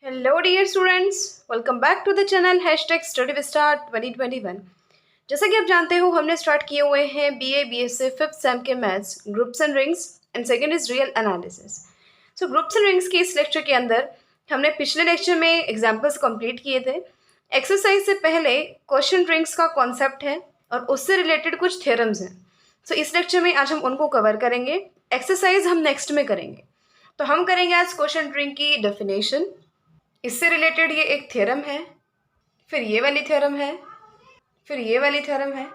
Hello dear students, welcome back to the channel #StudyWithStart 2021। जैसा कि आप जानते हो, हमने स्टार्ट किए हुए हैं BA BSc फिफ्थ सेम के maths groups and rings and second is real analysis. So groups and rings की इस लेक्चर के अंदर हमने पिछले लेक्चर में एग्जाम्पल्स कंप्लीट किए थे। एक्सरसाइज से पहले क्वेश्चन रिंग्स का कॉन्सेप्ट है और उससे रिलेटेड कुछ थ्योरम्स हैं। सो इस लेक्चर में आज हम उनको कवर करेंगे। एक्सरसाइज हम नेक्स्ट में करेंगे। तो हम करेंगे आज क्वेश्चन रिंग की डेफिनेशन, इससे रिलेटेड ये एक थ्योरम है, फिर ये वाली थ्योरम है, फिर ये वाली थ्योरम है,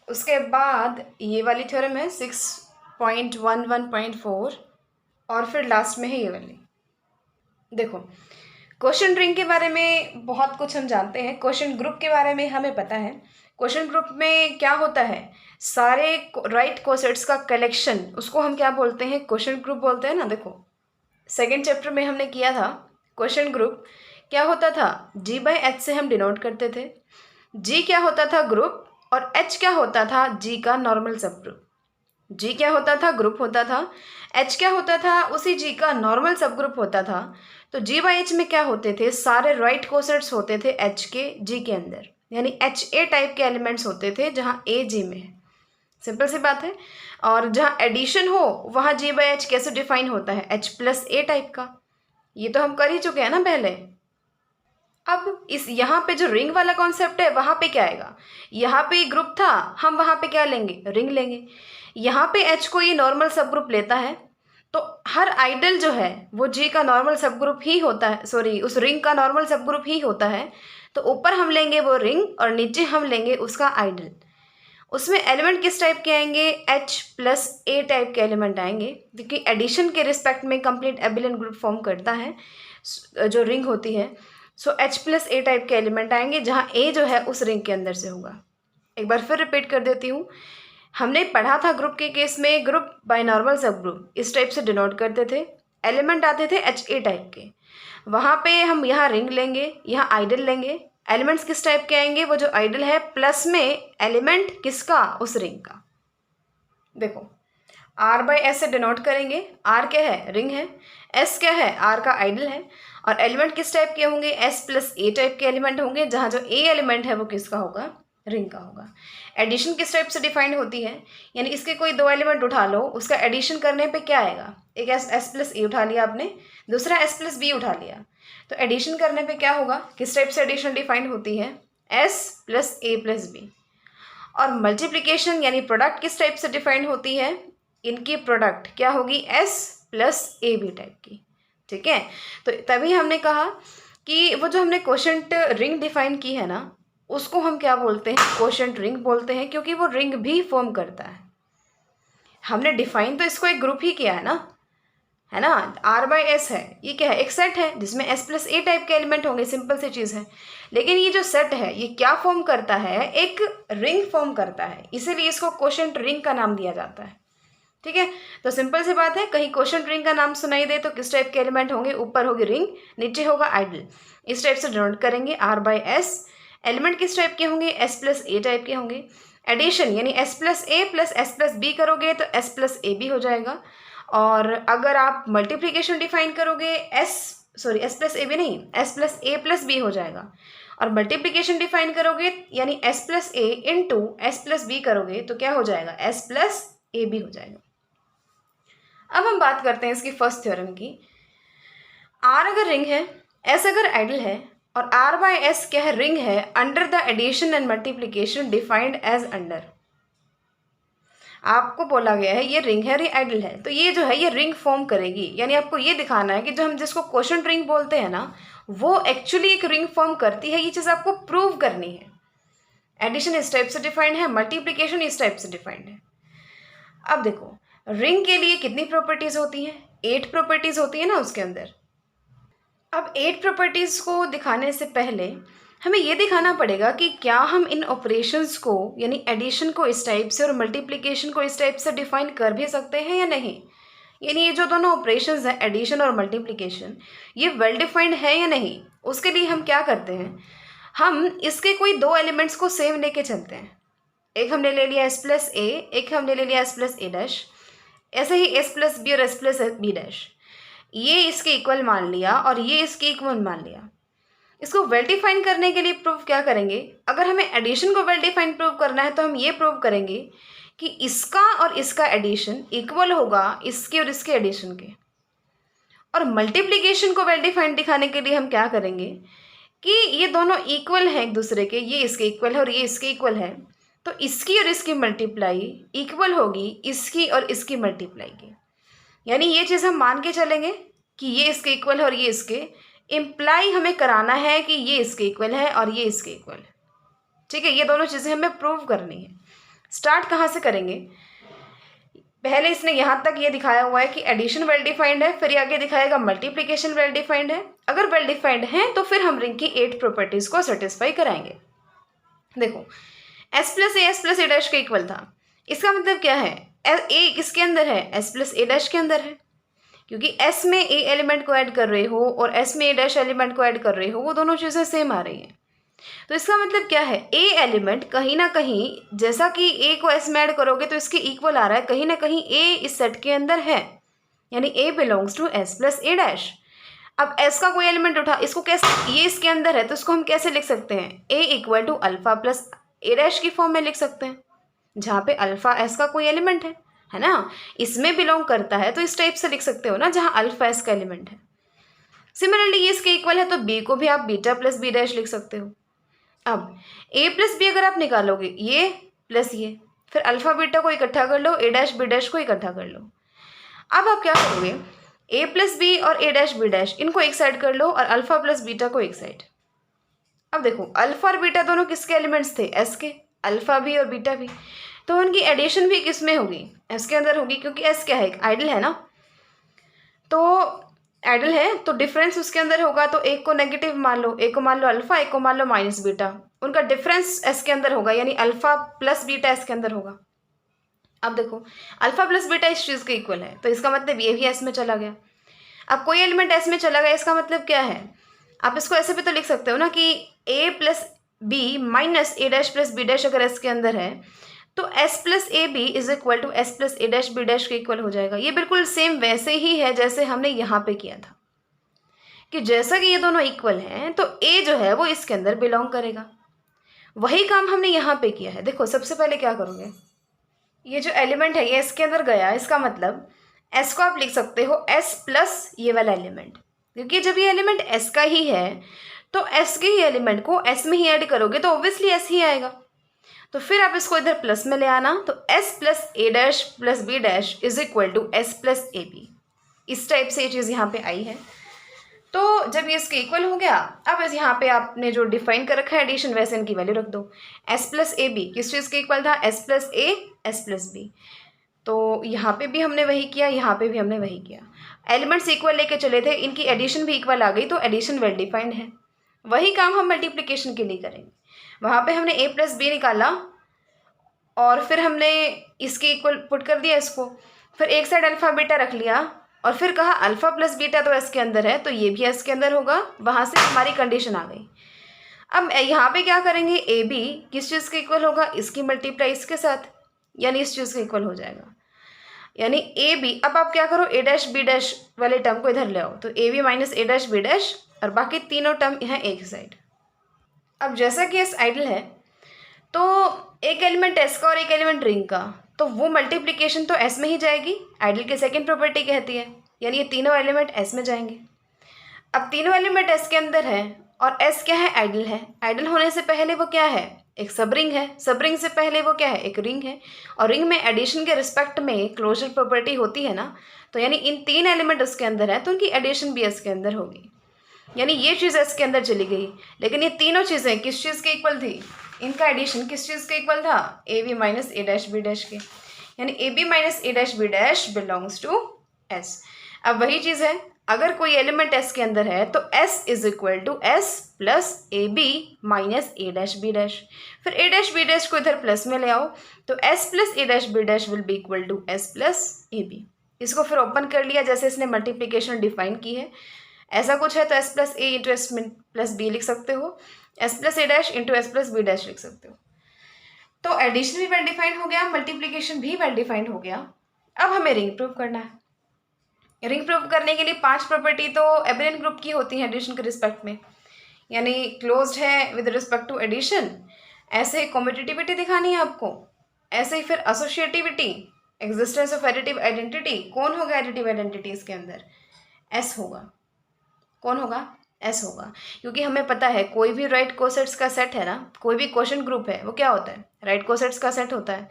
उसके बाद ये वाली थ्योरम है 6.11.4 और फिर लास्ट में है ये वाली। देखो, क्वेश्चन रिंग के बारे में बहुत कुछ हम जानते हैं, क्वेश्चन ग्रुप के बारे में हमें पता है। क्वेश्चन ग्रुप में क्या होता है, सारे राइट कोसेट्स का कलेक्शन, उसको हम क्या बोलते हैं, क्वेश्चन ग्रुप बोलते हैं ना। देखो, सेकेंड चैप्टर में हमने किया था क्वेश्चन ग्रुप क्या होता था, G/H से हम डिनोट करते थे। G क्या होता था, ग्रुप, और H क्या होता था, G का नॉर्मल सब ग्रुप। G क्या होता था, ग्रुप होता था। H क्या होता था, उसी G का नॉर्मल सब ग्रुप होता था। तो G/H में क्या होते थे, सारे राइट कोसेट्स होते थे H के G के अंदर, यानी HA टाइप के एलिमेंट्स होते थे जहाँ A G में है। सिंपल सी बात है। और जहाँ एडिशन हो वहाँ G/H कैसे डिफाइन होता है, H+A टाइप का। ये तो हम कर ही चुके हैं ना पहले। अब इस यहाँ पे जो रिंग वाला कॉन्सेप्ट है, वहाँ पे क्या आएगा, यहाँ पे ग्रुप था, हम वहाँ पे क्या लेंगे, रिंग लेंगे। यहाँ पे H को ये नॉर्मल सब ग्रुप लेता है, तो हर आइडल जो है वो G का नॉर्मल सब ग्रुप ही होता है, सॉरी उस रिंग का नॉर्मल सब ग्रुप ही होता है। तो ऊपर हम लेंगे वो रिंग और नीचे हम लेंगे उसका आइडल। उसमें एलिमेंट किस टाइप के आएंगे, H+A टाइप के एलिमेंट आएंगे, क्योंकि एडिशन के रिस्पेक्ट में कंप्लीट एबिलियन ग्रुप फॉर्म करता है जो रिंग होती है। सो H+A टाइप के एलिमेंट आएंगे जहाँ A जो है उस रिंग के अंदर से होगा। एक बार फिर रिपीट कर देती हूँ, हमने पढ़ा था ग्रुप के केस में ग्रुप बाय नॉर्मल सब ग्रुप इस टाइप से डिनोट करते थे। एलिमेंट आते थे HA टाइप के, वहाँ पे हम यहाँ रिंग लेंगे, यहाँ आइडल लेंगे। एलिमेंट्स किस टाइप के आएंगे, वो जो आइडल है प्लस में एलिमेंट किसका, उस रिंग का। देखो, R/S से डिनोट करेंगे। R क्या है, रिंग है। S क्या है, R का आइडल है। और एलिमेंट किस टाइप के होंगे, S+A टाइप के एलिमेंट होंगे, जहाँ जो A एलिमेंट है वो किसका होगा, रिंग का होगा। एडिशन किस टाइप से डिफाइंड होती है, यानी इसके कोई दो एलिमेंट उठा लो, उसका एडिशन करने पे क्या आएगा, एक S+A उठा लिया आपने, दूसरा S+B उठा लिया, तो एडिशन करने पे क्या होगा, किस टाइप से एडिशन डिफाइंड होती है, S+A+B। और मल्टीप्लिकेशन यानी प्रोडक्ट किस टाइप से डिफाइंड होती है, इनकी प्रोडक्ट क्या होगी, S+AB टाइप की। ठीक है, तो तभी हमने कहा कि वो जो हमने क्वोशंट रिंग डिफाइन की है ना, उसको हम क्या बोलते हैं, क्वोशंट रिंग बोलते हैं, क्योंकि वो रिंग भी फॉर्म करता है। हमने डिफाइन तो इसको एक ग्रुप ही किया है ना। R/S है, ये क्या है, एक सेट है जिसमें S+A टाइप के एलिमेंट होंगे, सिंपल सी चीज़ है। लेकिन ये जो सेट है ये क्या फॉर्म करता है, एक रिंग फॉर्म करता है, इसीलिए इसको क्वोशंट रिंग का नाम दिया जाता है। ठीक है, तो सिंपल सी बात है, कहीं क्वोशंट रिंग का नाम सुनाई दे तो किस टाइप के एलिमेंट होंगे, ऊपर होगी रिंग, नीचे होगा आइडल। इस टाइप से डिनोट करेंगे R/S। एलिमेंट किस टाइप के होंगे, S+A टाइप के होंगे। एडिशन यानी S+A प्लस S+B करोगे तो S+AB हो जाएगा। और अगर आप मल्टीप्लीकेशन डिफाइन करोगे, S+A नहीं, S+A+B हो जाएगा। और मल्टीप्लीकेशन डिफाइन करोगे यानी S+A इंटू S+B करोगे तो क्या हो जाएगा, S+AB हो जाएगा। अब हम बात करते हैं इसकी फर्स्ट थ्योरम की। R अगर रिंग है, S अगर आइडल है और R/S क्या है, रिंग है, under the addition and multiplication defined as under. आपको बोला गया है ये रिंग है और ये आइडल है, तो ये जो है ये रिंग फॉर्म करेगी, यानी आपको ये दिखाना है कि जो हम जिसको क्वोशंट रिंग बोलते हैं ना, वो एक्चुअली एक रिंग फॉर्म करती है। ये चीज़ आपको प्रूव करनी है। एडिशन इस टाइप से डिफाइंड है, मल्टीप्लीकेशन इस टाइप से डिफाइंड है। अब देखो, रिंग के लिए कितनी प्रॉपर्टीज होती हैं, 8 प्रॉपर्टीज होती है ना उसके अंदर। अब 8 प्रॉपर्टीज को दिखाने से पहले हमें ये दिखाना पड़ेगा कि क्या हम इन ऑपरेशंस को यानी एडिशन को इस टाइप से और मल्टीप्लिकेशन को इस टाइप से डिफाइन कर भी सकते हैं या नहीं। यानी ये जो दोनों ऑपरेशंस हैं, एडिशन और मल्टीप्लिकेशन, ये वेल डिफाइंड है या नहीं। उसके लिए हम क्या करते हैं, हम इसके कोई दो एलिमेंट्स को सेम लेके चलते हैं। एक हमने ले लिया S+A, एक हमने ले लिया S+A डैश, ऐसे ही S+B और S+B डैश। ये इसके इक्वल मान लिया और ये इसके इक्वल मान लिया। इसको वेल डिफाइन करने के लिए प्रूफ क्या करेंगे, अगर हमें एडिशन को वेल डिफाइन प्रूव करना है तो हम ये प्रूव करेंगे कि इसका और इसका एडिशन इक्वल होगा इसके और इसके एडिशन के। और मल्टीप्लिकेशन को वेल डिफाइन दिखाने के लिए हम क्या करेंगे कि ये दोनों इक्वल हैं एक दूसरे के, ये इसके इक्वल है और ये इसके इक्वल है, तो इसकी और इसकी मल्टीप्लाई इक्वल होगी इसकी और इसकी मल्टीप्लाई की। यानी ये चीज़ हम मान के चलेंगे कि ये इसके इक्वल है और ये इसके, इम्प्लाई हमें कराना है कि ये इसके इक्वल है और ये इसके इक्वल है। ठीक है, ये दोनों चीज़ें हमें प्रूव करनी है। स्टार्ट कहाँ से करेंगे, पहले इसने यहाँ तक ये दिखाया हुआ है कि एडिशन वेल डिफाइंड है, फिर आगे दिखाएगा मल्टीप्लिकेशन वेल डिफाइंड है। अगर वेल डिफाइंड है तो फिर हम रिंग की 8 प्रॉपर्टीज़ को सेटिस्फाई कराएंगे। देखो एस प्लस ए डैश के इक्वल था, इसका मतलब क्या है, ए किसके अंदर है, एस प्लस ए डैश के अंदर है, क्योंकि एस में ए एलिमेंट को ऐड कर रहे हो और एस में ए डैश एलिमेंट को ऐड कर रहे हो, वो दोनों चीज़ें सेम आ रही हैं। तो इसका मतलब क्या है, ए एलिमेंट कहीं ना कहीं जैसा कि ए को एस में ऐड करोगे तो इसके इक्वल आ रहा है, कहीं ना कहीं ए इस सेट के अंदर है, यानी a belongs to S plus A dash. अब एस का कोई एलिमेंट उठा, इसको कैसे, ये इसके अंदर है तो इसको हम कैसे लिख सकते हैं, a equal to alpha plus A dash की फॉर्म में लिख सकते हैं, जहाँ पे अल्फा एस का कोई एलिमेंट है ना, इसमें बिलोंग करता है, तो इस टाइप से लिख सकते हो ना, जहाँ अल्फा एस का एलिमेंट है। सिमिलरली ये इसके इक्वल है तो बी को भी आप बीटा प्लस बी डैश लिख सकते हो। अब ए प्लस बी अगर आप निकालोगे, ये प्लस ये, फिर अल्फा बीटा को इकट्ठा कर लो, ए डैश बी डैश को इकट्ठा कर लो। अब आप क्या करोगे, ए प्लस बी और ए डैश बी डैश इनको एक साइड कर लो और अल्फा प्लस बीटा को एक साइड। अब देखो अल्फा और बीटा दोनों किसके एलिमेंट्स थे, एस के, अल्फा भी और बीटा भी, तो उनकी एडिशन भी किस में होगी, एस के अंदर होगी, क्योंकि एस क्या है, आइडल है ना, तो आइडल है तो डिफरेंस उसके अंदर होगा, तो एक को नेगेटिव मान लो, एक को मान लो अल्फा, एक को मान लो माइनस बीटा, उनका डिफरेंस एस के अंदर होगा, यानी अल्फा प्लस बीटा एस के अंदर होगा। अब देखो अल्फा प्लस बीटा इस चीज़ के इक्वल है, तो इसका मतलब ये भी एस में चला गया। अब कोई एलिमेंट एस में चला गया, इसका मतलब क्या है, आप इसको ऐसे भी तो लिख सकते हो ना कि A plus B minus A dash plus B dash अगर एस के अंदर है तो S plus A B is equal to S plus A dash B dash के इक्वल हो जाएगा। ये बिल्कुल सेम वैसे ही है जैसे हमने यहाँ पे किया था, कि जैसा कि ये दोनों इक्वल हैं तो ए जो है वो इसके अंदर बिलोंग करेगा। वही काम हमने यहाँ पे किया है। देखो सबसे पहले क्या करोगे, ये जो एलिमेंट है ये एस के अंदर गया, इसका मतलब एस को आप लिख सकते हो एस प्लस ये वाला एलिमेंट, क्योंकि जब ये एलिमेंट एस का ही है तो एस के ही एलिमेंट को एस में ही ऐड करोगे तो ऑब्वियसली एस ही आएगा। तो फिर आप इसको इधर प्लस में ले आना, तो S plus A dash plus B dash is equal to S plus A B. इस टाइप से ये चीज़ यहाँ पे आई है। तो जब ये इसके इक्वल हो गया, अब इस यहाँ पे आपने जो डिफाइन कर रखा है एडिशन, वैसे इनकी वैल्यू रख दो। एस प्लस ए बी किस चीज़ के इक्वल था, S plus A S plus B, तो यहाँ पे भी हमने वही किया, यहाँ पे भी हमने वही किया। एलिमेंट्स इक्वल लेके चले थे, इनकी एडिशन भी इक्वल आ गई, तो एडिशन वेल डिफाइंड है। वही काम हम मल्टीप्लिकेशन के लिए करेंगे। वहाँ पे हमने ए प्लस बी निकाला और फिर हमने इसके इक्वल पुट कर दिया इसको, फिर एक साइड अल्फा बीटा रख लिया और फिर कहा अल्फा प्लस बीटा तो एस के अंदर है तो ये भी एस के अंदर होगा, वहाँ से हमारी कंडीशन आ गई। अब यहाँ पे क्या करेंगे, ए बी किस चीज़ के इक्वल होगा, इसकी मल्टीप्लाई इसके साथ, यानी इस चीज़ के इक्वल हो जाएगा, यानी ए बी। अब आप क्या करो, ए डैश बी डैश वाले टर्म को इधर ले आओ, तो A B minus A dash B dash और बाकी तीनों टर्म यहाँ एक साइड। अब जैसा कि एस आइडल है तो एक एलिमेंट एस का और एक एलिमेंट रिंग का, तो वो मल्टीप्लिकेशन तो एस में ही जाएगी, आइडल की सेकंड प्रॉपर्टी कहती है, यानी ये तीनों एलिमेंट एस में जाएंगे। अब तीनों एलिमेंट एस के अंदर है और एस क्या है, आइडल है। आइडल होने से पहले वो क्या है, एक सब रिंग है, सब रिंग से पहले वो क्या है, एक रिंग है, और रिंग में एडिशन के रिस्पेक्ट में क्लोजर प्रॉपर्टी होती है ना, तो यानी इन तीन एलिमेंट उसके अंदर है तो उनकी एडिशन भी एस के अंदर होगी, यानी ये चीज़ एस के अंदर चली गई। लेकिन ये तीनों चीज़ें किस चीज़ के इक्वल थी, इनका एडिशन किस चीज़ के इक्वल था, A B minus A dash B dash के, यानी ए B minus A dash B dash belongs to S. अब वही चीज़ है, अगर कोई एलिमेंट एस के अंदर है तो S is equal to S plus A B minus A dash B dash, फिर ए डैश बी डैश को इधर प्लस में ले आओ, तो S plus A dash B dash will be equal to S plus A B. इसको फिर open कर लिया जैसे इसने मल्टीप्लिकेशन डिफाइन की है, ऐसा कुछ है तो S plus a into s plus b लिख सकते हो, एस प्लस ए dash into s plus B dash लिख सकते हो। तो एडिशन भी वेल डिफाइंड हो गया, मल्टीप्लिकेशन भी वेल डिफाइंड हो गया। अब हमें रिंग प्रूव करना है। रिंग प्रूव करने के लिए 5 प्रॉपर्टी तो एबेलियन ग्रुप की होती हैं एडिशन के रिस्पेक्ट में, यानी क्लोज्ड है विद रिस्पेक्ट टू एडिशन, ऐसे कॉम्पिटिटिविटी दिखानी है आपको, ऐसे ही फिर associativity, existence of additive identity. कौन होगा एडिटिव आइडेंटिटी इसके अंदर? एस होगा। कौन होगा? एस होगा, क्योंकि हमें पता है कोई भी राइट कोसेट्स का सेट है ना, कोई भी क्वोशंट ग्रुप है वो क्या होता है? राइट कोसेट्स का सेट होता है।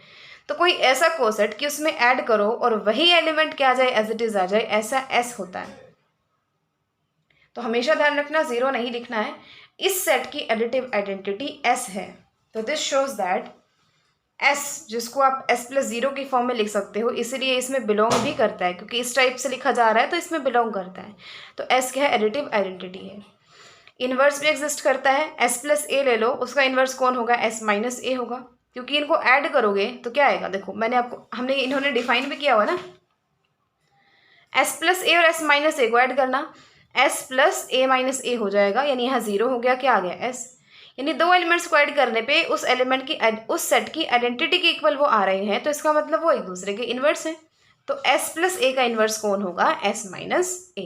तो कोई ऐसा कोसेट कि उसमें ऐड करो और वही एलिमेंट क्या आ जाए, एज इट इज आ जाए, ऐसा एस होता है। तो हमेशा ध्यान रखना, जीरो नहीं लिखना है। इस सेट की एडिटिव आइडेंटिटी एस है। तो दिस शोज दैट एस, जिसको आप एस प्लस जीरो की फॉर्म में लिख सकते हो, इसीलिए इसमें बिलोंग भी करता है, क्योंकि इस टाइप से लिखा जा रहा है तो इसमें बिलोंग करता है। तो एस क्या है? एडिटिव आइडेंटिटी है। इनवर्स भी एग्जिस्ट करता है। एस प्लस ए ले लो, उसका इनवर्स कौन होगा? एस माइनस ए होगा, क्योंकि इनको ऐड करोगे तो क्या आएगा? देखो मैंने आपको, इन्होंने डिफाइन भी किया हुआ ना, एस प्लस ए और एस माइनस ए को ऐड करना, एस प्लस ए माइनस ए हो जाएगा, यानी यहाँ जीरो हो गया, क्या आ गया? एस। यानी दो एलिमेंट्स को ऐड करने पे उस एलिमेंट की, उस सेट की आइडेंटिटी के इक्वल वो आ रहे हैं, तो इसका मतलब वो एक दूसरे के इन्वर्स हैं। तो एस प्लस ए का इन्वर्स कौन होगा? एस माइनस ए।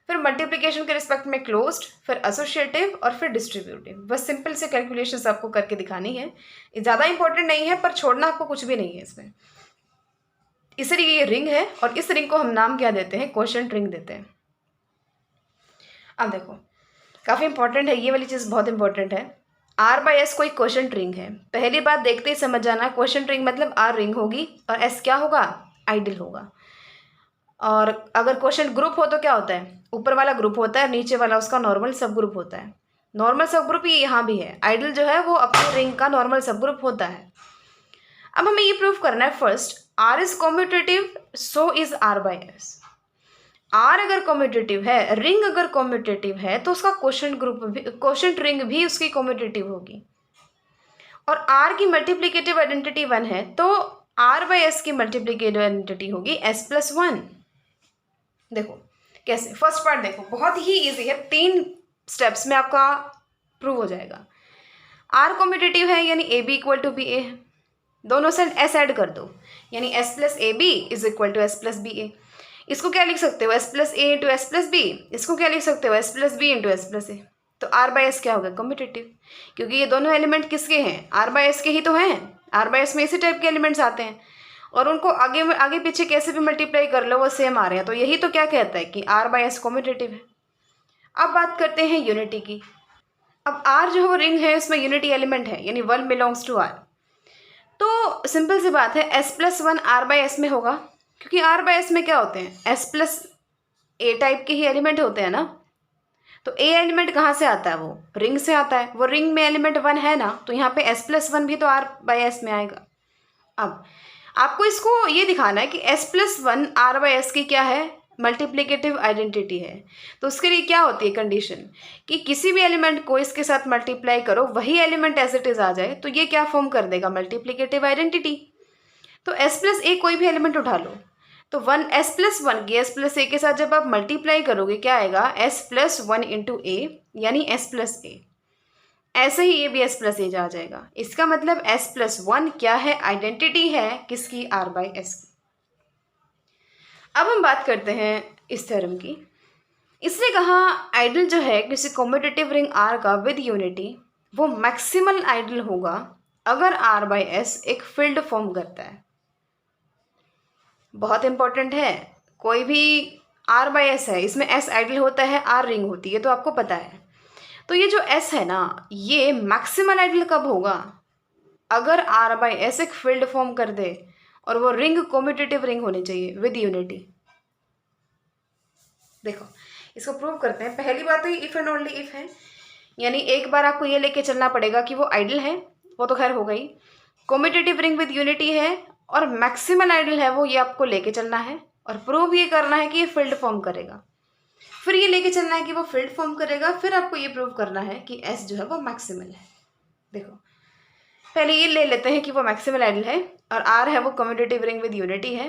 फिर मल्टीप्लिकेशन के रिस्पेक्ट में क्लोज्ड, फिर एसोसिएटिव और फिर डिस्ट्रीब्यूटिव। बस सिंपल से कैलकुलेशंस आपको करके दिखानी है, ज़्यादा इंपॉर्टेंट नहीं है, पर छोड़ना आपको कुछ भी नहीं है इसमें। इसलिए ये रिंग है, और इस रिंग को हम नाम क्या देते हैं? क्वोशंट रिंग देते हैं। अब देखो, काफ़ी इंपॉर्टेंट है ये वाली चीज़, बहुत इंपॉर्टेंट है। आर बाई एस कोई क्वोशंट रिंग है। पहली बात देखते ही समझ जाना, क्वोशंट रिंग मतलब आर रिंग होगी और एस क्या होगा? आइडियल होगा। और अगर क्वोशंट ग्रुप हो तो क्या होता है? ऊपर वाला ग्रुप होता है, नीचे वाला उसका नॉर्मल सब ग्रुप होता है। नॉर्मल सब ग्रुप ये यहाँ भी है। आइडियल जो है वो अपने रिंग का नॉर्मल सब ग्रुप होता है। अब हमें ये प्रूव करना है, first R is commutative, so is R by S. R अगर कॉम्यूटेटिव है, रिंग अगर कॉम्यूटेटिव है, तो उसका क्वोशंट ग्रुप भी, क्वोशंट रिंग भी उसकी कॉम्यूटेटिव होगी। और आर की मल्टीप्लिकेटिव आइडेंटिटी 1 है, तो आर बाई एस की मल्टीप्लिकेटिव आइडेंटिटी होगी एस प्लस 1। देखो कैसे, फर्स्ट पार्ट देखो, बहुत ही इजी है, 3 स्टेप्स में आपका प्रूव हो जाएगा। आर कॉम्यूटेटिव है, यानी A B equal to b a है, दोनों साइड एस ऐड कर दो, यानी s plus A B is equal to S plus b a. इसको क्या लिख सकते हो? S plus a into s plus b. इसको क्या लिख सकते हो? S plus b into s plus a. तो आर बाई एस क्या होगा? कम्यूटेटिव, क्योंकि ये दोनों एलिमेंट किसके हैं? आर बाई एस के ही तो हैं। आर बाई एस में इसी टाइप के एलिमेंट्स आते हैं, और उनको आगे आगे पीछे कैसे भी मल्टीप्लाई कर लो वो सेम आ रहे हैं। तो यही तो क्या कहता है कि आर बाई एस कम्यूटेटिव है। अब बात करते हैं यूनिटी की। अब आर जो वो रिंग है, उसमें यूनिटी एलिमेंट है, यानी 1 बिलोंग्स टू आर। तो सिंपल सी बात है, S plus 1 R by S में होगा, क्योंकि आर बाई एस में क्या होते हैं? एस प्लस ए टाइप के ही एलिमेंट होते हैं ना। तो ए एलिमेंट कहाँ से आता है? वो रिंग से आता है। वो रिंग में एलिमेंट 1 है ना, तो यहाँ पे एस प्लस 1 भी तो आर बाई एस में आएगा। अब आपको इसको ये दिखाना है कि S plus 1 R by S की क्या है? मल्टीप्लिकेटिव आइडेंटिटी है। तो उसके लिए क्या होती है कंडीशन, कि किसी भी एलिमेंट को इसके साथ मल्टीप्लाई करो, वही एलिमेंट एज इट इज आ जाए, तो ये क्या फॉर्म कर देगा? Multiplicative identity. तो एस प्लस ए कोई भी एलिमेंट उठा लो, तो 1 एस प्लस 1 की एस प्लस ए के साथ जब आप मल्टीप्लाई करोगे, क्या आएगा? एस प्लस 1 इंटू ए, यानी एस प्लस ए। ऐसे ही ये भी एस प्लस ए आ जाएगा। इसका मतलब एस प्लस 1 क्या है? आइडेंटिटी है किसकी? आर बाई एस की। अब हम बात करते हैं इस थ्योरम की। इसने कहा आइडियल जो है किसी कॉम्पिटिटिव रिंग आर का विद यूनिटी, वो मैक्सिमल आइडियल होगा अगर आर बाई एस एक फील्ड फॉर्म करता है। बहुत इंपॉर्टेंट है, कोई भी आर बाई एस है, इसमें एस आइडियल होता है, आर रिंग होती है, तो आपको पता है। तो ये जो एस है ना, ये मैक्सिमल आइडियल कब होगा? अगर आर बाई एस एक फील्ड फॉर्म कर दे, और वो रिंग कॉम्पिटिटिव रिंग होनी चाहिए विद यूनिटी। देखो इसको प्रूव करते हैं। पहली बात तो ये इफ एंड ओनली इफ है, यानी एक बार आपको ये लेके चलना पड़ेगा कि वो आइडियल है, वो तो खैर हो गई। कॉम्पिटिटिव रिंग विद यूनिटी है और मैक्सिमल आइडियल है, वो ये आपको लेके चलना है, और प्रूव ये करना है कि ये फील्ड फॉर्म करेगा। फिर ये लेके चलना है कि वो फील्ड फॉर्म करेगा, फिर आपको ये प्रूव करना है कि एस जो है वो मैक्सिमल है। देखो पहले ये ले लेते हैं कि वो मैक्सिमल आइडियल है, और आर है वो कम्यूटेटिव रिंग विद यूनिटी है।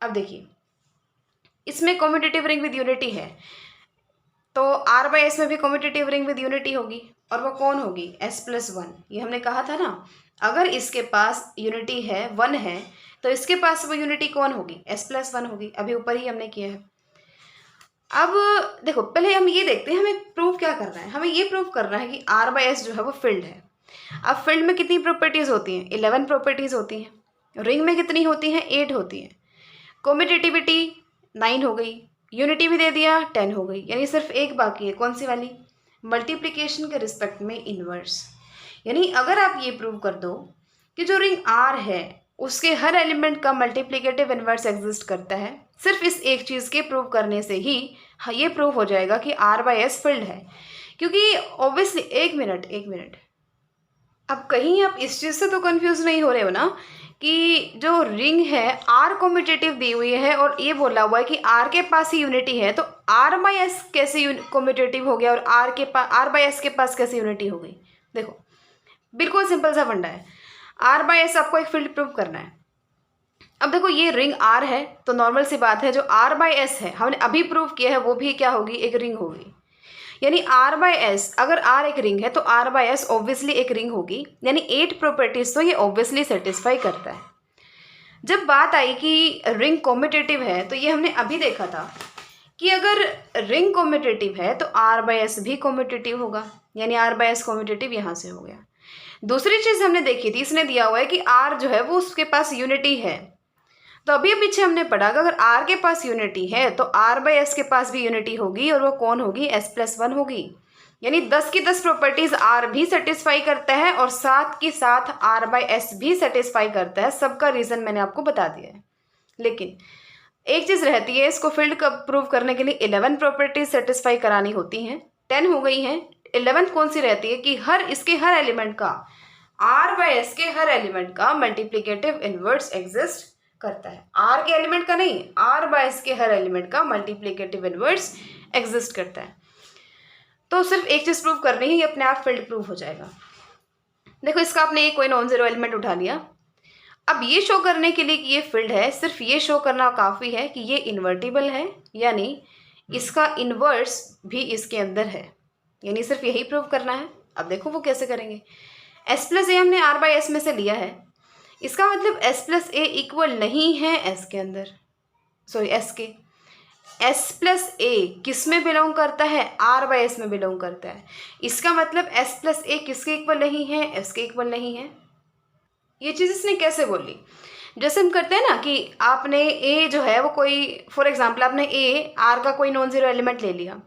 अब देखिए इसमें कम्यूटेटिव रिंग विद यूनिटी है, तो आर बाई एस में भी कम्यूटेटिव रिंग विद यूनिटी होगी, और वो कौन होगी? S+1। ये हमने कहा था ना, अगर इसके पास यूनिटी है 1 है तो इसके पास वो यूनिटी कौन होगी? S+1 होगी। अभी ऊपर ही हमने किया है। अब देखो, पहले हम ये देखते हैं हमें प्रूव क्या करना है। हमें ये प्रूव करना है कि आर बाई एस जो है वो फील्ड है। अब फील्ड में कितनी प्रॉपर्टीज़ होती हैं? 11 प्रॉपर्टीज़ होती हैं। रिंग में कितनी होती हैं? 8 होती हैं। कम्यूटेटिविटी 9 हो गई, यूनिटी भी दे दिया 10 हो गई, यानी सिर्फ एक बाकी है। कौन सी वाली? मल्टीप्लिकेशन के रिस्पेक्ट में इन्वर्स। यानी अगर आप ये प्रूव कर दो कि जो रिंग आर है उसके हर एलिमेंट का मल्टीप्लिकेटिव इन्वर्स एग्जिस्ट करता है, सिर्फ इस एक चीज़ के प्रूव करने से ही ये प्रूव हो जाएगा कि आर बाई एस फील्ड है। क्योंकि ऑब्वियसली, एक मिनट, अब कहीं आप इस चीज़ से तो कंफ्यूज नहीं हो रहे हो ना कि जो रिंग है आर कम्यूटेटिव दी हुई है और ये बोला हुआ है कि आर के पास ही यूनिटी है, तो आर बाई एस कैसे कम्यूटेटिव हो गया और आर बाई एस के पास कैसे यूनिटी हो गई? देखो, बिल्कुल सिंपल सा फंडा है। आर बाई एस आपको एक फील्ड प्रूव करना है। अब देखो, ये रिंग आर है तो नॉर्मल सी बात है, जो आर बाई एस है हमने अभी प्रूव किया है वो भी क्या होगी? एक रिंग होगी। यानी आर बाई एस, अगर आर एक रिंग है तो आर बाई एस ऑब्वियसली एक रिंग होगी। यानी 8 प्रॉपर्टीज तो ये ऑब्वियसली सेटिस्फाई करता है। जब बात आई कि रिंग कम्यूटेटिव है तो ये हमने अभी देखा था कि अगर रिंग कम्यूटेटिव है तो आर बाई एस भी कम्यूटेटिव होगा, यानी आर बाई एस कम्यूटेटिव यहाँ से हो गया। दूसरी चीज़ हमने देखी थी, इसने दिया हुआ है कि आर जो है वो उसके पास यूनिटी है, तो अभी पीछे हमने पढ़ा कि अगर आर के पास यूनिटी है तो आर बाई एस के पास भी यूनिटी होगी, और वो कौन होगी? S+1 होगी। यानी 10 की 10 प्रॉपर्टीज आर भी सेटिस्फाई करता है और साथ की साथ आर बाई एस भी सेटिस्फाई करता है। सबका रीज़न मैंने आपको बता दिया है। लेकिन एक चीज़ रहती है, इसको फील्ड का प्रूव करने के लिए 11 प्रॉपर्टीज सेटिस्फाई करानी होती हैं। 10 हो गई हैं, 11 कौन सी रहती है कि इसके हर एलिमेंट का, आर बाई एस के हर एलिमेंट का मल्टीप्लिकेटिव इनवर्स एग्जिस्ट करता है। आर के एलिमेंट का नहीं, आर बाई एस के हर एलिमेंट का मल्टीप्लिकेटिव इनवर्स एग्जिस्ट करता है। तो सिर्फ एक चीज़ प्रूव करनी है, ये अपने आप फील्ड प्रूव हो जाएगा। देखो, इसका आपने कोई नॉन जीरो एलिमेंट उठा लिया। अब ये शो करने के लिए कि ये फील्ड है, सिर्फ ये शो करना काफ़ी है कि ये इन्वर्टिबल है, यानी इसका इन्वर्स भी इसके अंदर है। यानी सिर्फ यही प्रूव करना है। अब देखो वो कैसे करेंगे। S+A हमने आर बाई एस में से लिया है, इसका मतलब S+A इक्वल नहीं है एस के अंदर, सॉरी एस के। S+A किस में बिलोंग करता है? आर बाई एस में बिलोंग करता है। इसका मतलब S+A किसके इक्वल नहीं है? एस के इक्वल नहीं है। ये चीज़ इसने कैसे बोली? जैसे हम करते हैं ना कि आपने ए जो है वो कोई, फॉर एग्जांपल आपने ए आर का कोई नॉन जीरो एलिमेंट ले लिया,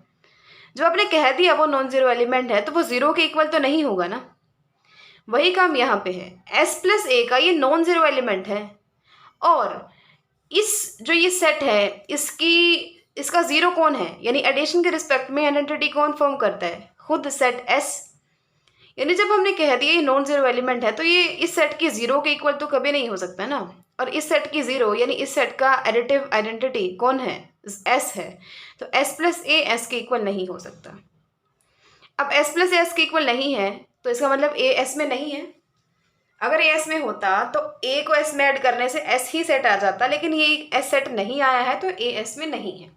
जो आपने कह दिया वो नॉन जीरो एलिमेंट है, तो वो जीरो के इक्वल तो नहीं होगा ना। वही काम यहाँ पे है। S+A का ये नॉन जीरो एलिमेंट है, और इस जो ये सेट है इसका जीरो कौन है? यानी एडिशन के रिस्पेक्ट में आइडेंटिटी कौन फॉर्म करता है? खुद सेट S। यानी जब हमने कह दिया ये नॉन जीरो एलिमेंट है तो ये इस सेट की जीरो के इक्वल तो कभी नहीं हो सकता ना, और इस सेट की जीरो यानी इस सेट का एडिटिव आइडेंटिटी कौन है? S है। तो S+A S के इक्वल नहीं हो सकता। अब S+A S के इक्वल नहीं है तो इसका मतलब A S में नहीं है। अगर A S में होता तो A को S में ऐड करने से S ही सेट आ जाता, लेकिन ये S सेट नहीं आया है तो A S में नहीं है।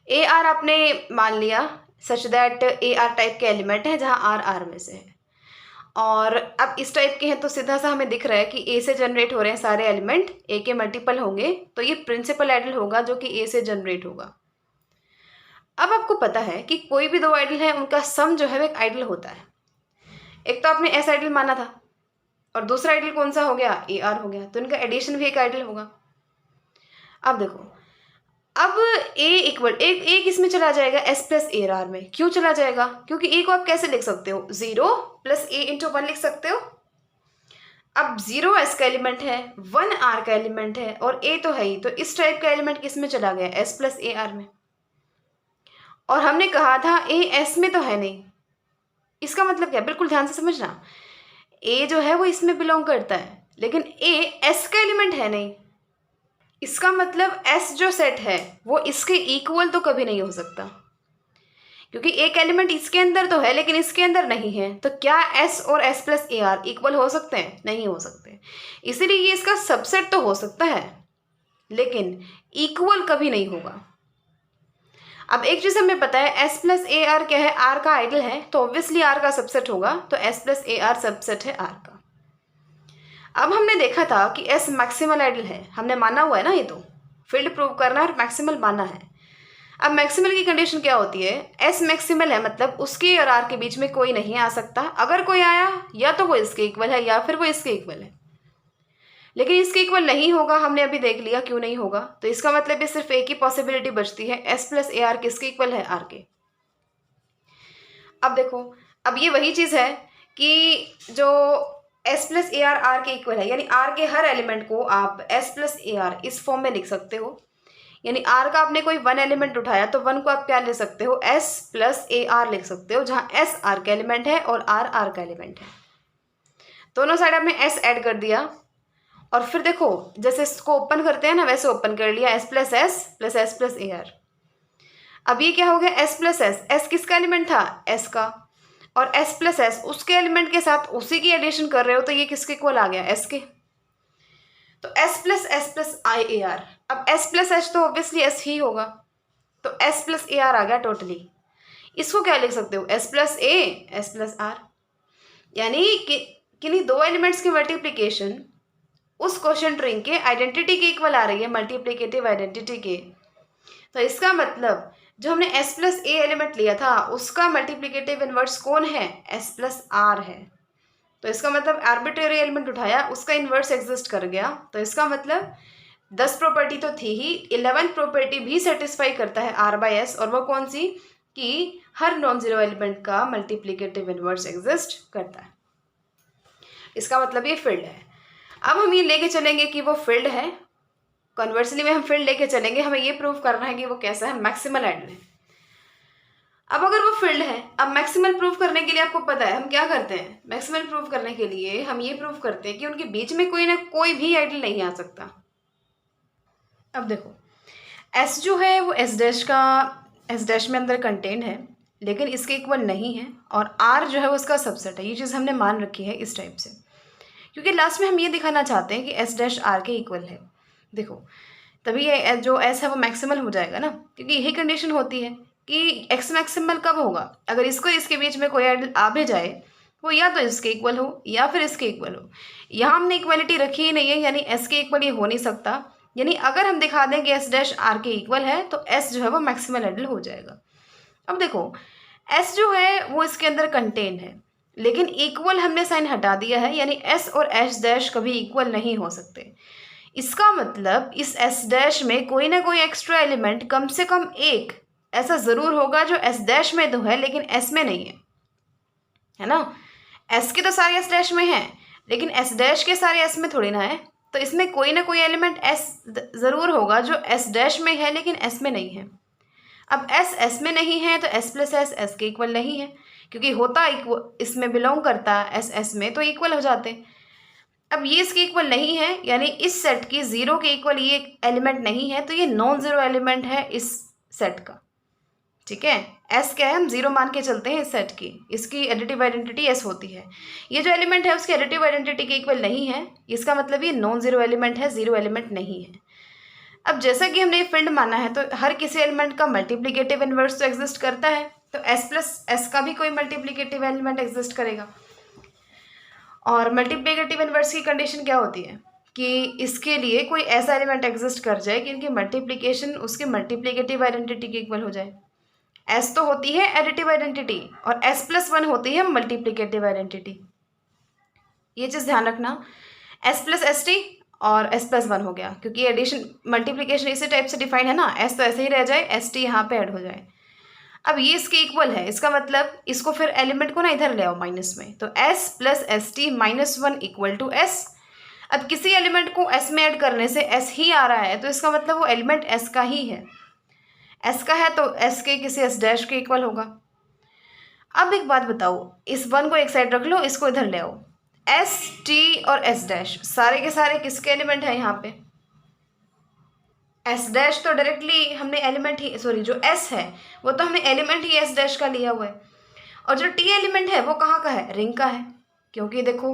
AR आपने मान लिया सच दैट AR टाइप के एलिमेंट है जहाँ R R में से है, और अब इस टाइप के हैं तो सीधा सा हमें दिख रहा है कि A से जनरेट हो रहे हैं सारे एलिमेंट, A के मल्टीपल होंगे तो ये प्रिंसिपल आइडल होगा जो कि A से जनरेट होगा। अब आपको पता है कि कोई भी दो आइडल है उनका सम जो है वो एक आइडल होता है। एक तो आपने S आइडल माना था और दूसरा आइडल कौन सा हो गया? AR हो गया, तो इनका एडिशन भी एक आइडल होगा। अब देखो, अब A किस में चला जाएगा? S+AR में। क्यों चला जाएगा? क्योंकि A को आप कैसे लिख सकते हो? 0 + A × 1 लिख सकते हो। अब 0 S का एलिमेंट है, 1 R का एलिमेंट है और A तो है ही, तो इस टाइप का एलिमेंट किस में चला गया? S+AR में। और हमने कहा था A S में तो है नहीं। इसका मतलब क्या? बिल्कुल ध्यान से समझना, A जो है वो इसमें बिलोंग करता है, लेकिन A S का एलिमेंट है नहीं। इसका मतलब S जो सेट है वो इसके इक्वल तो कभी नहीं हो सकता, क्योंकि एक एलिमेंट इसके अंदर तो है लेकिन इसके अंदर नहीं है। तो क्या S और S+AR इक्वल हो सकते हैं? नहीं हो सकते। इसीलिए ये इसका सबसेट तो हो सकता है लेकिन इक्वल कभी नहीं होगा। अब एक चीज़ हमें पता है S प्लस ए आर क्या है, R का आइडल है, तो ऑब्वियसली R का सबसेट होगा, तो S plus A are subset है R का। अब हमने देखा था कि S मैक्सिमल आइडल है, हमने माना हुआ है ना, ये तो फील्ड प्रूव करना है और मैक्सिमल माना है। अब मैक्सिमल की कंडीशन क्या होती है, S मैक्सिमल है मतलब उसके और R के बीच में कोई नहीं आ सकता, अगर कोई आया या तो वो इसके इक्वल है या फिर वो इसके इक्वल है, लेकिन इसके इक्वल नहीं होगा, हमने अभी देख लिया क्यों नहीं होगा। तो इसका मतलब ये सिर्फ एक ही पॉसिबिलिटी बचती है, S प्लस ए आर किसके इक्वल है, R के। अब देखो, अब ये वही चीज़ है कि जो S plus A are R के इक्वल है, यानी R के हर एलिमेंट को आप S प्लस ए आर इस फॉर्म में लिख सकते हो, यानी R का आपने कोई वन एलिमेंट उठाया तो वन को आप क्या ले सकते हो, S प्लस ए आर लिख सकते हो, जहाँ S R का एलिमेंट है और R R का एलिमेंट है। दोनों साइड आपने S ऐड कर दिया और फिर देखो जैसे इसको ओपन करते हैं ना वैसे ओपन कर लिया, S plus S plus S plus A R. अब ये क्या हो गया, S प्लस एस, S किसका एलिमेंट था, S का, और S प्लस एस उसके एलिमेंट के साथ उसी की एडिशन कर रहे हो, तो ये किसके इक्वल आ गया, S के। तो S plus I A R, अब S प्लस एच तो ऑब्वियसली S ही होगा, तो S प्लस ए आर आ गया टोटली। इसको क्या लिख सकते हो, S plus A S plus R, यानी कि किन्हीं दो एलिमेंट्स की मल्टीप्लिकेशन उस क्वोशिएंट रिंग के आइडेंटिटी के इक्वल आ रही है, मल्टीप्लिकेटिव आइडेंटिटी के। तो इसका मतलब जो हमने S प्लस ए एलिमेंट लिया था उसका मल्टीप्लिकेटिव इन्वर्स कौन है, S प्लस आर है। तो इसका मतलब आर्बिट्रेरी एलिमेंट उठाया उसका इन्वर्स एग्जिस्ट कर गया, तो इसका मतलब 10 प्रॉपर्टी तो थी ही, 11th प्रॉपर्टी भी सेटिस्फाई करता है R बाई एस, और वो कौन सी, कि हर नॉन जीरो एलिमेंट का मल्टीप्लिकेटिव इन्वर्स एग्जिस्ट करता है। इसका मतलब ये फील्ड है। अब हम ये लेके चलेंगे कि वो फील्ड है, कन्वर्सली में हम फील्ड लेके चलेंगे, हमें ये प्रूव करना है कि वो कैसा है, मैक्सिमल आइडल है। अब अगर वो फील्ड है, अब मैक्सिमल प्रूव करने के लिए आपको पता है हम क्या करते हैं, मैक्सिमल प्रूव करने के लिए हम ये प्रूव करते हैं कि उनके बीच में कोई ना कोई भी आइडल नहीं आ सकता। अब देखो S जो है वो S डैश में अंदर कंटेंट है, लेकिन इसके इक्वल नहीं है, और R जो है वो उसका सबसेट है। ये चीज़ हमने मान रखी है इस टाइप से, क्योंकि लास्ट में हम ये दिखाना चाहते हैं कि S डैश R के इक्वल है। देखो तभी ये जो S है वो मैक्सिमल हो जाएगा ना, क्योंकि यही कंडीशन होती है कि X मैक्सिमल कब होगा, अगर इसको इसके बीच में कोई आइडल आ भी जाए वो या तो इसके इक्वल हो या फिर इसके इक्वल हो। यहाँ हमने इक्वलिटी रखी ही नहीं है, यानी S के इक्वल ये हो नहीं सकता, यानी अगर हम दिखा दें कि S डैश R के इक्वल है तो S जो है वो मैक्सिमल आइडल हो जाएगा। अब देखो S जो है वो इसके अंदर कंटेन है, लेकिन इक्वल हमने साइन हटा दिया है, यानी S और S डैश कभी इक्वल नहीं हो सकते। इसका मतलब इस S डैश में कोई ना कोई एक्स्ट्रा एलिमेंट कम से कम एक ऐसा ज़रूर होगा जो S डैश में तो है लेकिन S में नहीं है ना। S के तो सारे S डैश में हैं, लेकिन S डैश के सारे S में थोड़ी ना है, तो इसमें कोई ना कोई एलिमेंट S ज़रूर होगा जो S डैश में है लेकिन S में नहीं है। अब S में नहीं है तो S प्लस एस S के इक्वल नहीं है, क्योंकि होता इसमें बिलोंग करता S में, तो इक्वल हो जाते। अब ये इसके इक्वल नहीं है, यानी इस सेट की ज़ीरो के इक्वल ये एलिमेंट नहीं है, तो ये नॉन ज़ीरो एलिमेंट है इस सेट का। ठीक है, S क्या है, हम ज़ीरो मान के चलते हैं इस सेट की, इसकी एडिटिव आइडेंटिटी S होती है। ये जो एलिमेंट है उसकी एडिटिव आइडेंटिटी के इक्वल नहीं है, इसका मतलब ये नॉन ज़ीरो एलिमेंट है, ज़ीरो एलिमेंट नहीं है। अब जैसा कि हमने ये फील्ड माना है तो हर किसी एलिमेंट का मल्टीप्लिकेटिव इन्वर्स तो एग्जिस्ट करता है, तो S प्लस एस का भी कोई मल्टीप्लिकेटिव एलिमेंट एग्जिस्ट करेगा। और मल्टीप्लिकेटिव इन्वर्स की कंडीशन क्या होती है कि इसके लिए कोई ऐसा एलिमेंट एग्जिस्ट कर जाए कि इनकी मल्टीप्लिकेशन उसके मल्टीप्लिकेटिव आइडेंटिटी के इक्वल हो जाए। S तो होती है एडिटिव आइडेंटिटी और S प्लस वन होती है मल्टीप्लिकेटिव आइडेंटिटी। ये चीज़ ध्यान रखना, S प्लस एस टी और S प्लस वन हो गया, क्योंकि एडिशन मल्टीप्लिकेशन इसी टाइप से डिफाइंड है ना, S तो ऐसे ही रह जाए, एस टी यहाँ पे ऐड हो जाए। अब ये इसके इक्वल है, इसका मतलब इसको फिर एलिमेंट को ना इधर ले आओ माइनस में, तो S plus S T minus one equal to S। अब किसी एलिमेंट को S में ऐड करने से S ही आ रहा है, तो इसका मतलब वो एलिमेंट S का ही है, S का है तो S के किसी S डैश के इक्वल होगा। अब एक बात बताओ, इस वन को एक साइड रख लो, इसको इधर ले आओ, S T और S डैश सारे के सारे किसके एलिमेंट हैं यहाँ पे, S डैश तो डायरेक्टली हमने एलिमेंट ही, सॉरी जो S है वो तो हमने एलिमेंट ही S डैश का लिया हुआ है, और जो T एलिमेंट है वो कहाँ का है, रिंग का है, क्योंकि देखो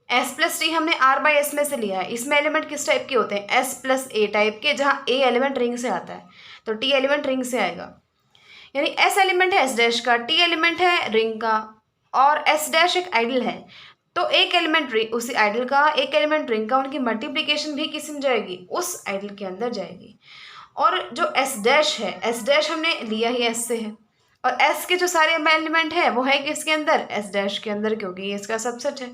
S प्लस टी हमने R बाई एस में से लिया है, इसमें एलिमेंट किस टाइप के होते हैं, S प्लस ए टाइप के, जहाँ A एलिमेंट रिंग से आता है तो T एलिमेंट रिंग से आएगा। यानी एस एलिमेंट है एस डैश का, टी एलिमेंट है रिंग का, और एस डैश एक आइडल है, तो एक एलिमेंट रिंग उसी आइडल का, एक एलिमेंट रिंग का, उनकी मल्टीप्लिकेशन भी किस में जाएगी, उस आइडल के अंदर जाएगी। और जो एस डैश है, एस डैश हमने लिया ही एस से है, और एस के जो सारे एलिमेंट है वो है किसके अंदर, एस डैश के अंदर, क्योंकि ये इसका सबसेट है।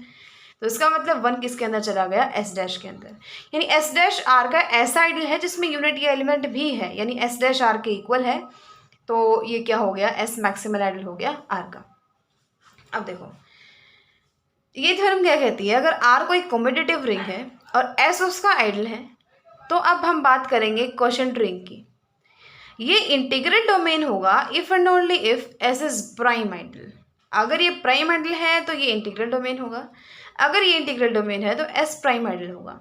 तो इसका मतलब 1 किसके अंदर चला गया, एस डैश के अंदर। यानी एस डैश आर का ऐसा आइडल है जिसमें यूनिट या एलिमेंट भी है, यानी एस डैश आर के इक्वल है, तो ये क्या हो गया, एस मैक्सिमल आइडल हो गया आर का। अब देखो ये थ्योरम क्या कहती है, अगर आर कोई कम्यूटेटिव रिंग है और एस उसका आइडल है, तो अब हम बात करेंगे क्वोशंट रिंग की। ये इंटीग्रल डोमेन होगा if and only if S is prime ideal. अगर ये प्राइम आइडल है तो ये इंटीग्रल डोमेन होगा, अगर ये इंटीग्रल डोमेन है तो एस प्राइम आइडल होगा।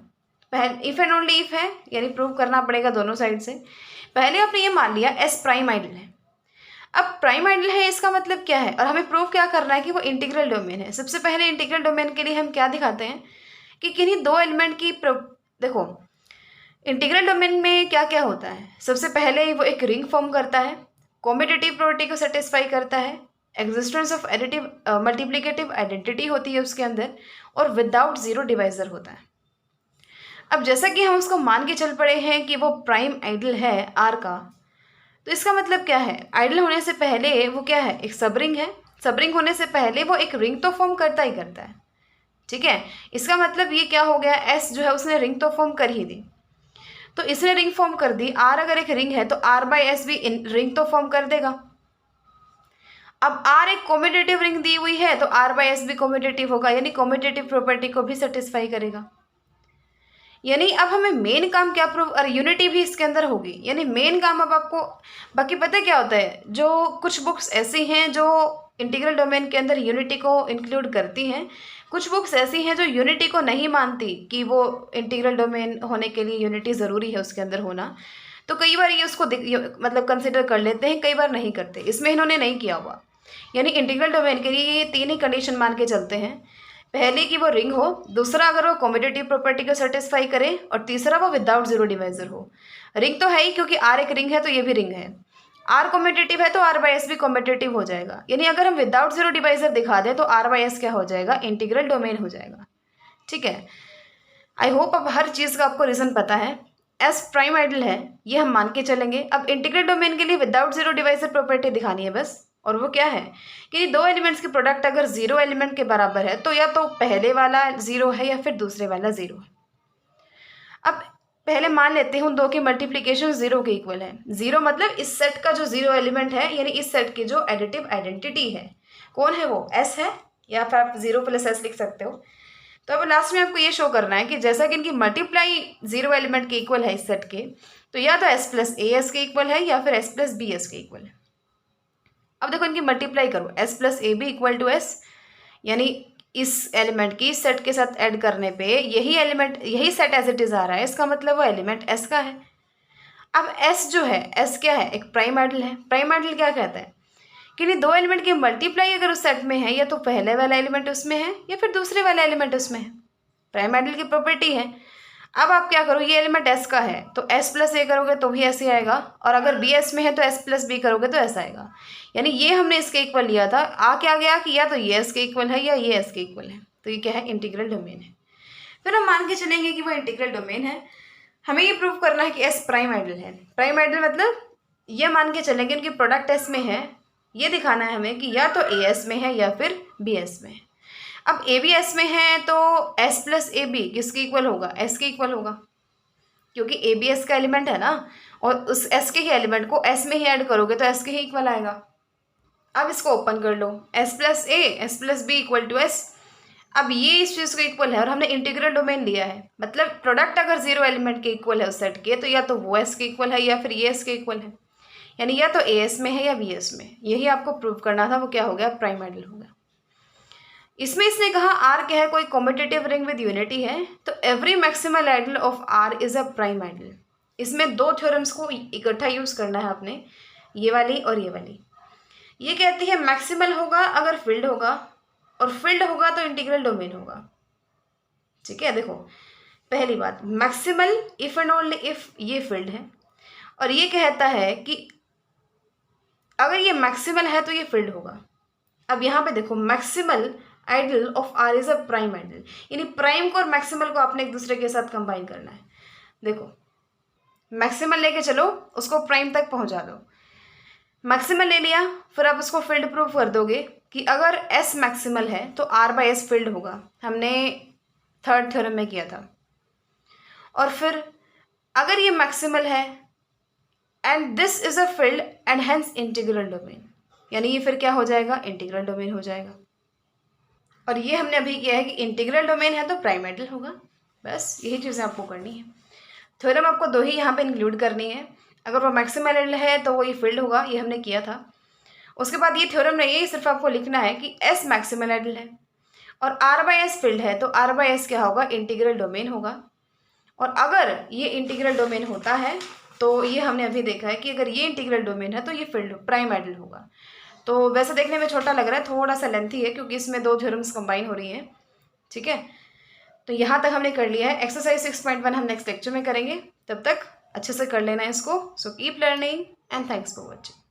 पहले इफ एंड ओनली इफ है, यानी प्रूव करना पड़ेगा दोनों साइड से। पहले आपने ये मान लिया एस प्राइम आइडल है, अब प्राइम आइडल है इसका मतलब क्या है, और हमें प्रूव क्या करना है कि वो इंटीग्रल डोमेन है। सबसे पहले इंटीग्रल डोमेन के लिए हम क्या दिखाते हैं कि किन्हीं दो एलिमेंट की देखो इंटीग्रल डोमेन में क्या क्या होता है। सबसे पहले वो एक रिंग फॉर्म करता है, कॉम्यूटेटिव प्रॉपर्टी को सेटिस्फाई करता है, existence of additive multiplicative identity होती है उसके अंदर, और विदाउट जीरो डिवाइजर होता है। अब जैसा कि हम उसको मान के चल पड़े हैं कि वो प्राइम आइडल है आर का, तो इसका मतलब क्या है, आइडल होने से पहले वो क्या है, एक सब रिंग है, सब रिंग होने से पहले वो एक रिंग तो फॉर्म करता ही करता है। ठीक है, इसका मतलब ये क्या हो गया, एस जो है उसने रिंग तो फॉर्म कर ही दी, तो इसने रिंग फॉर्म कर दी। आर अगर एक रिंग है तो आर बाई एस भी रिंग तो फॉर्म कर देगा। अब आर एक कॉम्यूटेटिव रिंग दी हुई है तो आर बाई एस भी कॉम्यूटेटिव होगा, यानी कॉम्यूटेटिव प्रॉपर्टी को भी सेटिस्फाई करेगा। यानी अब हमें मेन काम क्या प्रूव, और यूनिटी भी इसके अंदर होगी, यानी मेन काम अब आपको। बाकी पता है क्या होता है, जो कुछ बुक्स ऐसी हैं जो इंटीग्रल डोमेन के अंदर यूनिटी को इंक्लूड करती हैं, कुछ बुक्स ऐसी हैं जो यूनिटी को नहीं मानती कि वो इंटीग्रल डोमेन होने के लिए यूनिटी ज़रूरी है उसके अंदर होना। तो कई बार ये उसको मतलब कंसिडर कर लेते हैं, कई बार नहीं करते। इसमें इन्होंने नहीं किया हुआ, यानी इंटीग्रल डोमेन के लिए ये 3 ही कंडीशन मान के चलते हैं। पहले कि वो रिंग हो, दूसरा अगर वो कॉम्यूटेटिव प्रॉपर्टी को सेटिस्फाई करे, और तीसरा वो विदाउट जीरो डिवाइजर हो। रिंग तो है ही, क्योंकि आर एक रिंग है तो ये भी रिंग है, आर कॉम्यूटेटिव है तो आर बाई एस भी कॉम्यूटेटिव हो जाएगा। यानी अगर हम विदाउट जीरो डिवाइजर दिखा दें तो आर बाई एस क्या हो जाएगा, इंटीग्रल डोमेन हो जाएगा। ठीक है, आई होप अब हर चीज़ का आपको रीज़न पता है। एस प्राइम आइडल है ये हम मान के चलेंगे। अब इंटीग्रल डोमेन के लिए विदाउट जीरो डिवाइजर प्रॉपर्टी दिखानी है बस, और वो क्या है कि दो एलिमेंट्स की प्रोडक्ट अगर जीरो एलिमेंट के बराबर है तो या तो पहले वाला जीरो है या फिर दूसरे वाला जीरो है। अब पहले मान लेते हैं उन दो की मल्टीप्लिकेशन जीरो के इक्वल है। जीरो मतलब इस सेट का जो जीरो एलिमेंट है, यानी इस सेट की जो एडिटिव आइडेंटिटी है, कौन है वो, एस है, या फिर आप जीरो प्लस एस लिख सकते हो। तो अब लास्ट में आपको ये शो करना है कि जैसा कि इनकी मल्टीप्लाई जीरो एलिमेंट के इक्वल है इस सेट के, तो या तो एस प्लस ए एस के इक्वल है या फिर एस प्लस बी एस के इक्वल है। अब देखो इनकी मल्टीप्लाई करो, S plus A B equal to S, यानी इस एलिमेंट की सेट के साथ ऐड करने पे यही एलिमेंट, यही सेट एज इट इज आ रहा है, इसका मतलब वो एलिमेंट एस का है। अब एस जो है, एस क्या है, एक प्राइम आइडल है। प्राइम आइडल क्या कहता है कि दो एलिमेंट की मल्टीप्लाई अगर उस सेट में है, या तो पहले वाला एलिमेंट उसमें है या फिर दूसरे वाला एलिमेंट उसमें है। प्राइम आइडल की प्रॉपर्टी है। अब आप क्या करो, ये एलिमेंट एस का है तो एस प्लस ए करोगे तो भी ऐसे आएगा, और अगर बी एस में है तो एस प्लस बी करोगे तो ऐसा आएगा। यानी ये हमने इसके इक्वल लिया था, आ क्या गया कि या तो ये एस के इक्वल है या ये एस के इक्वल है, तो ये क्या है, इंटीग्रल डोमेन है। फिर हम मान के चलेंगे कि वो इंटीग्रल डोमेन है। हमें ये प्रूव करना है कि एस प्राइम आइडल है। प्राइम आइडल मतलब ये मान के चलेंगे उनकी प्रोडक्ट एस में है, ये दिखाना है हमें कि या तो ए एस में है या फिर बी एस में है। अब ए बी एस में है तो एस प्लस ए बी किसके इक्वल होगा, एस के इक्वल होगा, क्योंकि ए बी एस का एलिमेंट है ना, और उस एस के ही एलिमेंट को एस में ही ऐड करोगे तो एस के ही इक्वल आएगा। अब इसको ओपन कर लो, s plus A S plus b equal to S. अब ये इस चीज़ को इक्वल है और हमने इंटीग्रल डोमेन लिया है, मतलब प्रोडक्ट अगर जीरो एलिमेंट के इक्वल है उस सेट के, तो या तो वो एस के इक्वल है या फिर ये एस के इक्वल है, यानी या तो ए एस में है या बी एस में। यही आपको प्रूव करना था, वो क्या हो गया, प्राइम आइडल हो गया। इसमें इसने कहा आर क्या है, कोई कॉम्पिटिटिव रिंग विद यूनिटी है, तो every maximal ideal of R is a prime ideal. इसमें दो थ्योरम्स को इकट्ठा यूज करना है आपने, ये वाली और ये वाली। ये कहती है मैक्सिमल होगा अगर फील्ड होगा, और फील्ड होगा तो इंटीग्रल डोमेन होगा। ठीक है, देखो पहली बात, maximal if and only if ये फील्ड है, और ये कहता है कि अगर ये मैक्सिमल है तो ये फिल्ड होगा। अब यहाँ पे देखो, maximal ideal of R is a prime ideal, यानी प्राइम को और मैक्सिमल को आपने एक दूसरे के साथ कंबाइन करना है। देखो, मैक्सिमल लेके चलो, उसको प्राइम तक पहुंचा दो। मैक्सिमल ले लिया, फिर आप उसको फील्ड प्रूफ कर दोगे कि अगर एस मैक्सिमल है तो आर बाई एस फील्ड होगा। हमने थर्ड थ्योरम में किया था। और फिर अगर ये मैक्सिमल है and this is a field and hence integral domain, यानी ये फिर क्या हो जाएगा, इंटीग्रल डोमेन हो जाएगा। और ये हमने अभी किया है कि इंटीग्रल डोमेन है तो प्राइम आइडल होगा। बस यही चीज़ें आपको करनी है। थ्योरम आपको दो ही यहाँ पे इंक्लूड करनी है। अगर वो मैक्सिमल आइडल है तो वही फील्ड होगा, ये हमने किया था। उसके बाद ये थ्योरम नहीं है, सिर्फ आपको लिखना है कि एस मैक्सिमल आइडल है और आर बाई एस फील्ड है तो आर बाई एस क्या होगा, इंटीग्रल डोमेन होगा। और अगर ये इंटीग्रल डोमेन होता है तो ये हमने अभी देखा है कि अगर ये इंटीग्रल डोमेन है तो ये फील्ड प्राइम आइडल होगा। तो वैसे देखने में छोटा लग रहा है, थोड़ा सा लेंथी है क्योंकि इसमें दो थ्योरम्स कंबाइन हो रही हैं। ठीक है, तो यहाँ तक हमने कर लिया है। एक्सरसाइज 6.1 हम नेक्स्ट लेक्चर में करेंगे, तब तक अच्छे से कर लेना है इसको। So keep learning and thanks for watching.